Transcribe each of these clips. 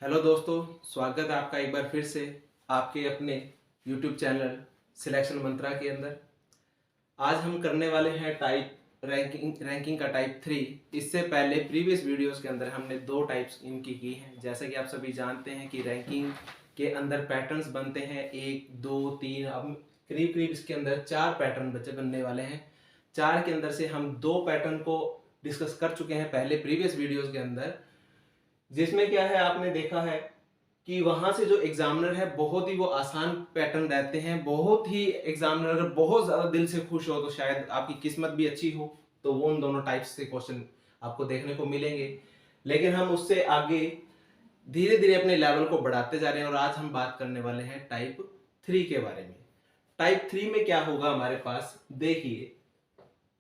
Hello दोस्तों, स्वागत है आपका एक बार फिर से आपके अपने YouTube चैनल सिलेक्शन मंत्रा के अंदर। आज हम करने वाले हैं टाइप रैंकिंग का टाइप 3। इससे पहले प्रीवियस वीडियोस के अंदर हमने दो टाइप्स इनकी की हैं। जैसा कि आप सभी जानते हैं कि रैंकिंग के अंदर पैटर्न्स बनते हैं 1, 2, 3। अब करीब करीब इसके अंदर 4 पैटर्न बनने वाले हैं। 4 के अंदर से हम 2 पैटर्न को डिस्कस कर चुके हैं पहले प्रीवियस वीडियोस के अंदर, जिसमें क्या है आपने देखा है कि वहां से जो एग्जामिनर है बहुत ही वो आसान पैटर्न रहते हैं। बहुत ही एग्जामिनर अगर बहुत ज्यादा दिल से खुश हो तो शायद आपकी किस्मत भी अच्छी हो, तो वो उन दोनों टाइप्स से क्वेश्चन आपको देखने को मिलेंगे। लेकिन हम उससे आगे धीरे धीरे अपने लेवल को बढ़ाते जा रहे हैं और आज हम बात करने वाले हैं टाइप 3 के बारे में। टाइप 3 में क्या होगा हमारे पास, देखिए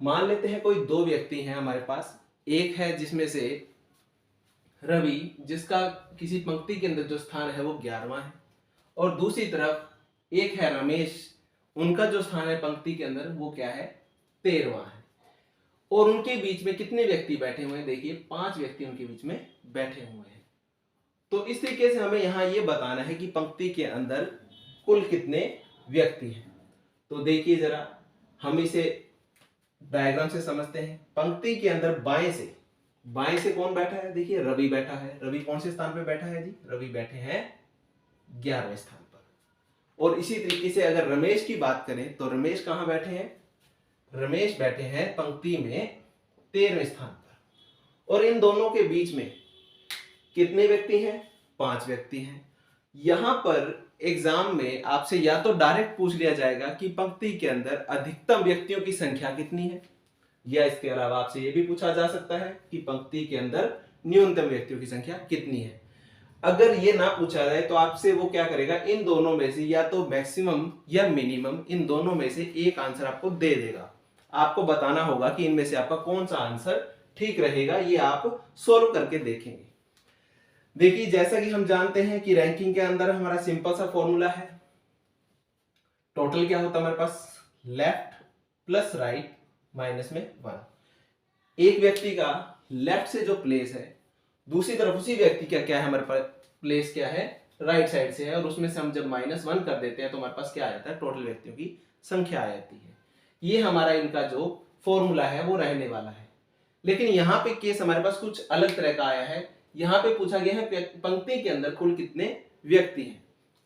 मान लेते हैं कोई दो व्यक्ति हैं हमारे पास। एक है जिसमें से रवि, जिसका किसी पंक्ति के अंदर जो स्थान है वो 11वां है, और दूसरी तरफ एक है रमेश, उनका जो स्थान है पंक्ति के अंदर वो क्या है, 13वां है। और उनके बीच में कितने व्यक्ति बैठे हुए हैं, देखिए 5 व्यक्ति उनके बीच में बैठे हुए हैं। तो इस तरीके से हमें यहां ये बताना है कि पंक्ति के अंदर कुल कितने व्यक्ति हैं। तो देखिए जरा हम इसे डायग्राम से समझते हैं। पंक्ति के अंदर बाएं से कौन बैठा है, देखिए रवि बैठा है। रवि कौन से स्थान पे बैठा है जी, रवि बैठे हैं 11वें स्थान पर। और इसी तरीके से अगर रमेश की बात करें तो रमेश कहां बैठे हैं, रमेश बैठे हैं पंक्ति में 13वें स्थान पर। और इन दोनों के बीच में कितने व्यक्ति हैं, 5 व्यक्ति हैं। यहां पर एग्जाम में आपसे या तो डायरेक्ट पूछ लिया जाएगा कि पंक्ति के अंदर अधिकतम व्यक्तियों की संख्या कितनी है, या इसके अलावा आपसे यह भी पूछा जा सकता है कि पंक्ति के अंदर न्यूनतम व्यक्तियों की संख्या कितनी है। अगर ये ना पूछा जाए तो आपसे वो क्या करेगा, इन दोनों में से या तो मैक्सिमम या मिनिमम, इन दोनों में से एक आंसर आपको दे देगा। आपको बताना होगा कि इनमें से आपका कौन सा आंसर ठीक रहेगा। ये आप सोल्व करके देखेंगे। देखिए जैसा कि हम जानते हैं कि रैंकिंग के अंदर हमारा सिंपल सा फॉर्मूला है। टोटल क्या होता है हमारे पास, लेफ्ट प्लस राइट माइनस में 1। एक व्यक्ति का लेफ्ट से जो प्लेस है, दूसरी तरफ उसी व्यक्ति का क्या है हमारे पास प्लेस क्या है, राइट साइड से है। और उसमें से हम जब -1 कर देते हैं तो हमारे पास क्या आ जाता है, टोटल व्यक्तियों की संख्या आ जाती है। ये हमारा इनका जो फॉर्मूला है वो रहने वाला है। लेकिन यहाँ पे केस हमारे पास कुछ अलग तरह का आया है। यहाँ पे पूछा गया है पंक्ति के अंदर कुल कितने व्यक्ति हैं।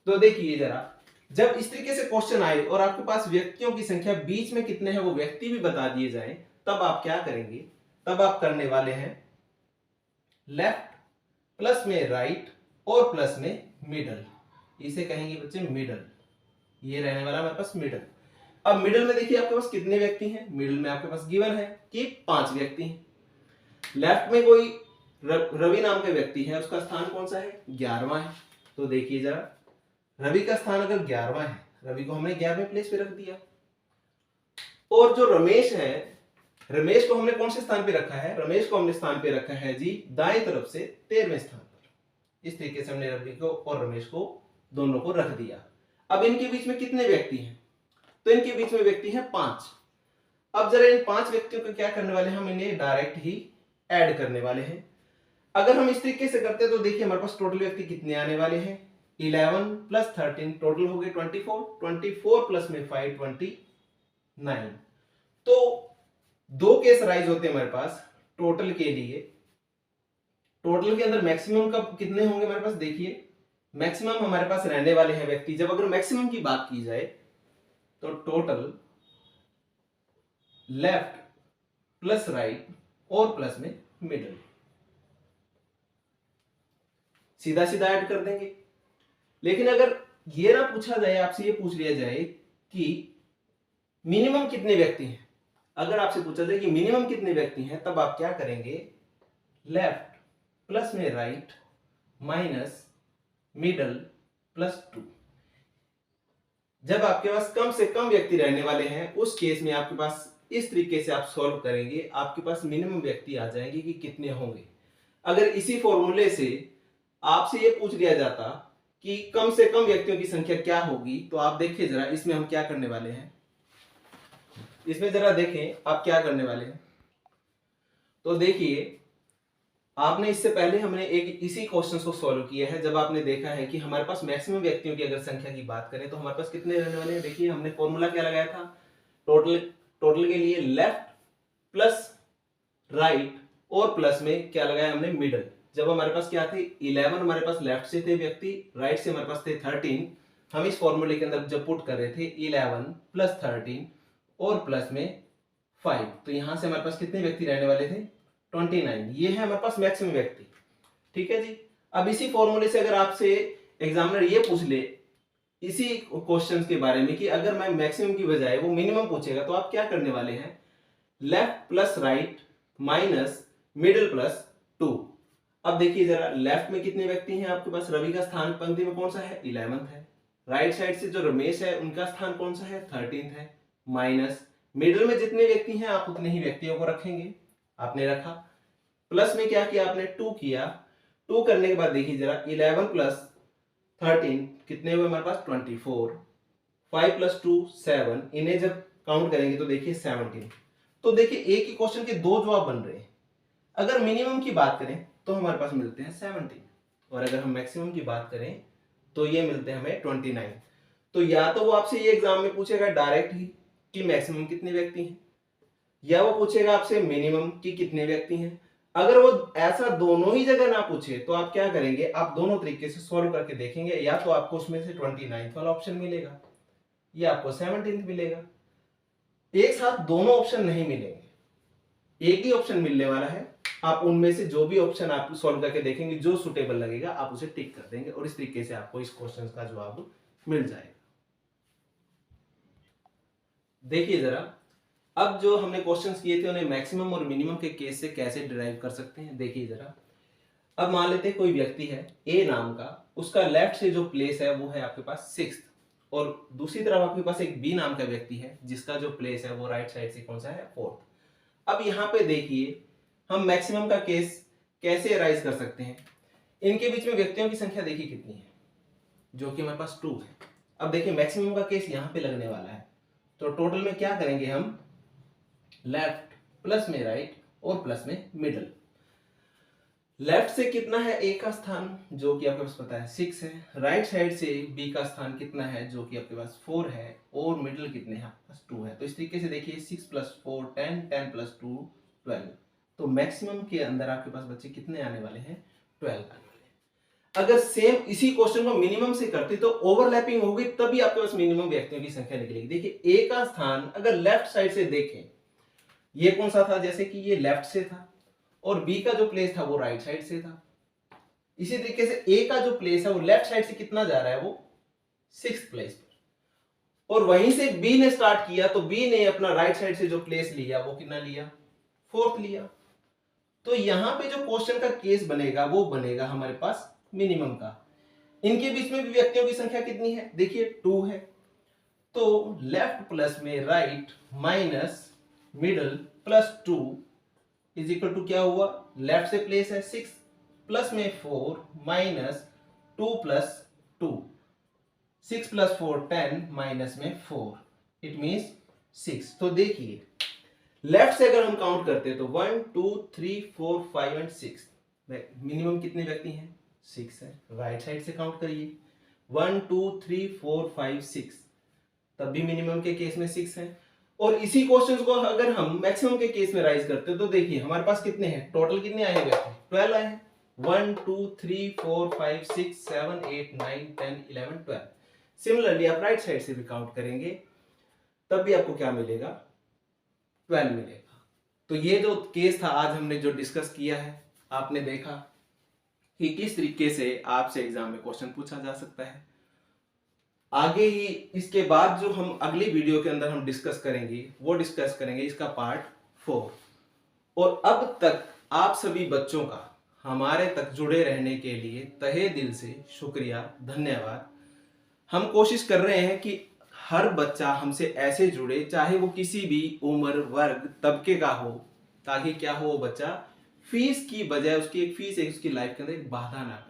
तो देखिए जरा, जब इस तरीके से क्वेश्चन आए और आपके पास व्यक्तियों की संख्या बीच में कितने हैं वो व्यक्ति भी बता दिए जाए, तब आप क्या करेंगे, तब आप करने वाले हैं लेफ्ट प्लस में राइट और प्लस में मिडल। इसे कहेंगे बच्चे मिडल। ये रहने वाला हमारे पास मिडल। अब मिडल में देखिए आपके पास कितने व्यक्ति हैं, मिडल में आपके पास गिवन है कि 5 व्यक्ति हैं। लेफ्ट में कोई रवि नाम का व्यक्ति है, उसका स्थान कौन सा है, 11वां है। तो देखिए जरा, रवि का स्थान अगर 11वां है, रवि को हमने 11वें प्लेस पे रख दिया। और जो रमेश है, रमेश को हमने कौन से स्थान पे रखा है, रमेश को हमने स्थान पे रखा है जी दाएं तरफ से 13वें स्थान पर। इस तरीके से हमने रवि को और रमेश को दोनों को रख दिया। अब इनके बीच में कितने व्यक्ति हैं, तो इनके बीच में व्यक्ति हैं 5। अब जरा इन 5 व्यक्तियों को क्या करने वाले हैं, हम इन्हें डायरेक्ट ही ऐड करने वाले हैं। अगर हम इस तरीके से करते हैं तो देखिए हमारे पास टोटल व्यक्ति कितने आने वाले हैं, 11 प्लस 13 टोटल हो गए 24 प्लस में 5 29। तो 2 केस राइज होते हैं हमारे पास टोटल के लिए। टोटल के अंदर मैक्सिमम कब कितने होंगे हमारे पास, देखिए मैक्सिमम हमारे पास रहने वाले हैं व्यक्ति। जब अगर मैक्सिमम की बात की जाए तो टोटल लेफ्ट प्लस राइट और प्लस में मिडल, सीधा सीधा ऐड कर देंगे। लेकिन अगर ये ना पूछा जाए, आपसे ये पूछ लिया जाए कि मिनिमम कितने व्यक्ति हैं, अगर आपसे पूछा जाए कि मिनिमम कितने व्यक्ति हैं, तब आप क्या करेंगे, लेफ्ट प्लस में राइट माइनस मिडल प्लस 2। जब आपके पास कम से कम व्यक्ति रहने वाले हैं उस केस में आपके पास इस तरीके से आप सॉल्व करेंगे, आपके पास मिनिमम व्यक्ति आ जाएंगे कि कितने होंगे। अगर इसी फॉर्मूले से आपसे ये पूछ लिया जाता कि कम से कम व्यक्तियों की संख्या क्या होगी, तो आप देखिए जरा इसमें हम क्या करने वाले हैं, इसमें जरा देखें आप क्या करने वाले हैं। तो देखिए आपने इससे पहले हमने एक इसी क्वेश्चन को सॉल्व किया है, जब आपने देखा है कि हमारे पास मैक्सिमम व्यक्तियों की अगर संख्या की बात करें तो हमारे पास कितने रहने वाले हैं। देखिए हमने फॉर्मूला क्या लगाया था, टोटल टोटल के लिए लेफ्ट प्लस राइट और प्लस में क्या लगाया हमने मिडल। जब हमारे पास क्या थे 11 हमारे पास लेफ्ट से थे व्यक्ति, राइट से हमारे पास थे 13। हम इस फॉर्मूले के अंदर जब पुट कर रहे थे 11 प्लस 13 और प्लस में 5, तो यहां से हमारे पास कितने व्यक्ति रहने वाले थे 29। ये है हमारे पास मैक्सिमम व्यक्ति। ठीक है जी। अब इसी फॉर्मूले से अगर आपसे एग्जामिनर ये पूछ ले इसी क्वेश्चंस के बारे में कि अगर मैं मैक्सिमम की बजाय वो मिनिमम पूछेगा तो आप क्या करने वाले हैं, left plus right minus middle plus 2। अब देखिए जरा लेफ्ट में कितने व्यक्ति हैं आपके पास, रवि का स्थान पंक्ति में कौन सा है 11th है। राइट साइड से जो रमेश है उनका स्थान कौन सा है 13th है, माइनस मिडिल में जितने व्यक्ति हैं आप उतने ही व्यक्तियों को रखेंगे, आपने रखा। प्लस में क्या किया आपने 2 किया, 2 करने के बाद देखिए जरा 11 प्लस 13 कितने हुए हमारे पास 24, 5 प्लस 2 7, इन्हें जब काउंट करेंगे तो देखिए 17। तो देखिए एक ही क्वेश्चन के दो जवाब बन रहे हैं। अगर मिनिमम की बात करें तो हमारे पास मिलते हैं 17 और अगर हम मैक्सिमम की बात करें तो ये मिलते हैं हमें 29। तो या तो वो आपसे ये एग्जाम में पूछेगा डायरेक्ट ही कि मैक्सिमम कितने व्यक्ति हैं, या वो पूछेगा आपसे मिनिमम कि कितने व्यक्ति हैं। अगर वो ऐसा दोनों ही जगह ना पूछे तो आप क्या करेंगे, आप दोनों तरीके से सॉल्व करके देखेंगे, या तो आपको उसमें से 29 वाला ऑप्शन मिलेगा या आपको 17 मिलेगा। एक साथ दोनों ऑप्शन नहीं मिलेंगे, एक ही ऑप्शन मिलने वाला है। आप उनमें से जो भी ऑप्शन आप सॉल्व करके देखेंगे, जो सुटेबल लगेगा आप उसे टिक कर देंगे और इस तरीके से आपको इस क्वेश्चन का जवाब मिल जाएगा। देखिए जरा अब जो हमने क्वेश्चंस किए थे उन्हें मैक्सिमम और मिनिमम के केस से कैसे डिराइव कर सकते हैं। देखिए जरा, अब मान लेते हैं कोई व्यक्ति है ए नाम का, उसका लेफ्ट से जो प्लेस है वो है आपके पास 6th, और दूसरी तरफ आपके पास एक बी नाम का व्यक्ति है जिसका जो प्लेस है वो राइट साइड से कौन सा है 4th। अब यहाँ पे देखिए हम मैक्सिमम का केस कैसे राइज कर सकते हैं। इनके बीच में व्यक्तियों की संख्या देखिए कितनी है, जो कि हमारे पास 2 है। अब देखिए मैक्सिमम का केस यहाँ पे लगने वाला है, तो टोटल में क्या करेंगे हम, लेफ्ट प्लस में राइट और प्लस में मिडल। लेफ्ट से कितना है ए का स्थान जो कि आपके पास पता है 6 है, राइट साइड से बी का स्थान कितना है जो कि आपके पास 4 है, और मिडल कितने हैं आपके पास 2 है। तो इस तरीके से देखिए 6 प्लस 4 10, 10 प्लस 2 12। तो मैक्सिमम के अंदर आपके पास बच्चे कितने आने वाले हैं 12 आने वाले हैं। अगर सेम इसी क्वेश्चन को मिनिमम से करते तो ओवरलैपिंग होगी, तभी आपके पास मिनिमम व्यक्तियों की संख्या निकलेगी। देखिए ए का स्थान अगर लेफ्ट साइड से देखें, ये कौन सा था, जैसे कि ये लेफ्ट से था और बी का जो प्लेस था वो राइट साइड से था। इसी तरीके से ए का जो प्लेस है वो लेफ्ट साइड से कितना जा रहा है, वो 6th प्लेस पर, और वहीं से बी ने स्टार्ट किया तो बी ने अपना राइट साइड से जो प्लेस लिया वो कितना लिया 4th लिया। तो यहां पे जो क्वेश्चन का केस बनेगा वो बनेगा हमारे पास मिनिमम का। इनके बीच में भी व्यक्तियों की संख्या कितनी है, देखिए 2 है। तो लेफ्ट प्लस में right minus middle plus 2 is equal to क्या हुआ, लेफ्ट से प्लेस है 6 प्लस में 4 माइनस 2 प्लस 2, 6 प्लस 4 10 माइनस में 4, इट मीन्स 6। तो देखिए लेफ्ट से अगर हम काउंट करते हैं तो 1 2 3 4 5 एंड 6, मिनिमम कितने व्यक्ति हैं 6 है। राइट साइड से काउंट करिए 1 2 3 4 5 6, तब भी मिनिमम के केस में 6 है। और इसी क्वेश्चन को अगर हम मैक्सिमम के केस में राइज करते हैं तो देखिए हमारे पास कितने हैं, टोटल कितने आए व्यक्ति 12 आए हैं। 1 2 3 4 5 6 7 8 9 10 11 12। सिमिलरली आप राइट साइड से भी काउंट करेंगे तब भी आपको क्या मिलेगा 12 मिलेगा। तो ये जो केस था आज हमने जो डिस्कस किया है, आपने देखा कि किस तरीके से आपसे एग्जाम में क्वेश्चन पूछा जा सकता है। आगे ही इसके बाद जो हम अगली वीडियो के अंदर हम डिस्कस करेंगे वो डिस्कस करेंगे इसका पार्ट 4। और अब तक आप सभी बच्चों का हमारे तक जुड़े रहने के लिए तहे दिल से शुक्रिया, धन्यवाद। हम कोशिश कर रहे हैं कि हर बच्चा हमसे ऐसे जुड़े, चाहे वो किसी भी उम्र वर्ग तबके का हो, ताकि क्या हो वो बच्चा फीस की बजाय उसकी एक फीस है उसकी लाइफ के अंदर एक बाधा ना बने।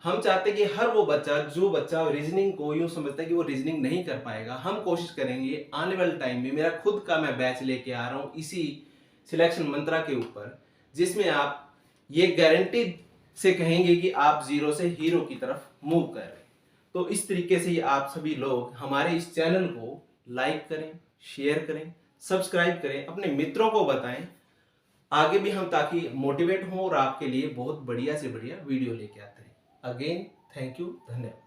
हम चाहते हैं कि हर वो बच्चा जो बच्चा रीजनिंग को यूं समझता है कि वो रीजनिंग नहीं कर पाएगा, हम कोशिश करेंगे आने वाले टाइम में, मेरा खुद का मैं बैच लेके आ रहा हूं इसी सिलेक्शन मंत्रा के ऊपर, जिसमें आप ये गारंटी से कहेंगे कि आप जीरो से हीरो की तरफ मूव कर रहे हैं। तो इस तरीके से आप सभी लोग हमारे इस चैनल को लाइक करें, शेयर करें, सब्सक्राइब करें, अपने मित्रों को बताएं, आगे भी हम ताकि मोटिवेट हों और आपके लिए बहुत बढ़िया से बढ़िया वीडियो लेके आते हैं। अगेन थैंक यू, धन्यवाद।